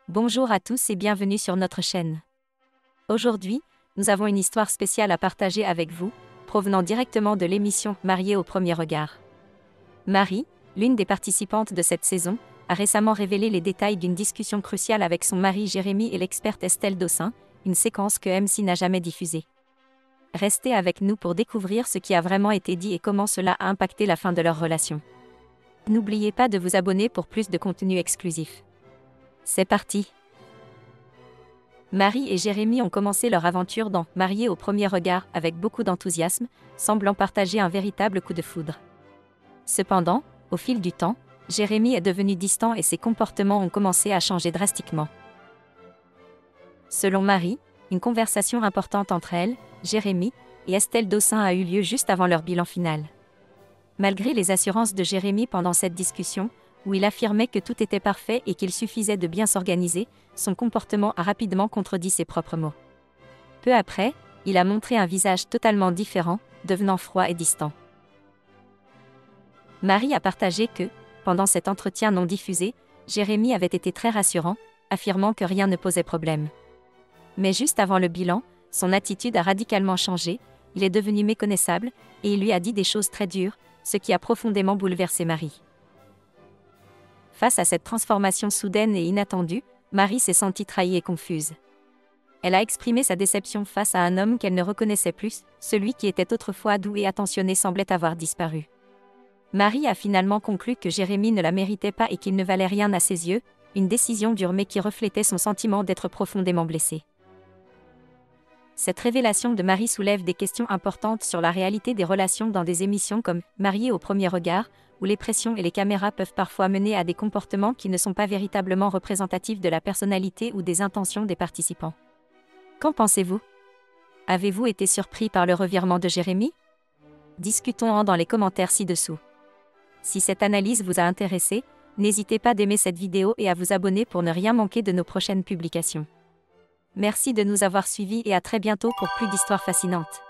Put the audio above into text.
Bonjour à tous et bienvenue sur notre chaîne. Aujourd'hui, nous avons une histoire spéciale à partager avec vous, provenant directement de l'émission Mariée au premier regard. Marie, l'une des participantes de cette saison, a récemment révélé les détails d'une discussion cruciale avec son mari Jérémy et l'experte Estelle Dossin, une séquence que MC n'a jamais diffusée. Restez avec nous pour découvrir ce qui a vraiment été dit et comment cela a impacté la fin de leur relation. N'oubliez pas de vous abonner pour plus de contenu exclusif. C'est parti! Marie et Jérémy ont commencé leur aventure dans Mariés au premier regard avec beaucoup d'enthousiasme, semblant partager un véritable coup de foudre. Cependant, au fil du temps, Jérémy est devenu distant et ses comportements ont commencé à changer drastiquement. Selon Marie, une conversation importante entre elle, Jérémy et Estelle Dossin a eu lieu juste avant leur bilan final. Malgré les assurances de Jérémy pendant cette discussion, où il affirmait que tout était parfait et qu'il suffisait de bien s'organiser, son comportement a rapidement contredit ses propres mots. Peu après, il a montré un visage totalement différent, devenant froid et distant. Marie a partagé que, pendant cet entretien non diffusé, Jérémy avait été très rassurant, affirmant que rien ne posait problème. Mais juste avant le bilan, son attitude a radicalement changé, il est devenu méconnaissable, et il lui a dit des choses très dures, ce qui a profondément bouleversé Marie. Face à cette transformation soudaine et inattendue, Marie s'est sentie trahie et confuse. Elle a exprimé sa déception face à un homme qu'elle ne reconnaissait plus, celui qui était autrefois doux et attentionné semblait avoir disparu. Marie a finalement conclu que Jérémy ne la méritait pas et qu'il ne valait rien à ses yeux, une décision dure mais qui reflétait son sentiment d'être profondément blessée. Cette révélation de Marie soulève des questions importantes sur la réalité des relations dans des émissions comme Mariés au premier regard, où les pressions et les caméras peuvent parfois mener à des comportements qui ne sont pas véritablement représentatifs de la personnalité ou des intentions des participants. Qu'en pensez-vous? Avez-vous été surpris par le revirement de Jérémy? Discutons-en dans les commentaires ci-dessous. Si cette analyse vous a intéressé, n'hésitez pas d'aimer cette vidéo et à vous abonner pour ne rien manquer de nos prochaines publications. Merci de nous avoir suivis et à très bientôt pour plus d'histoires fascinantes.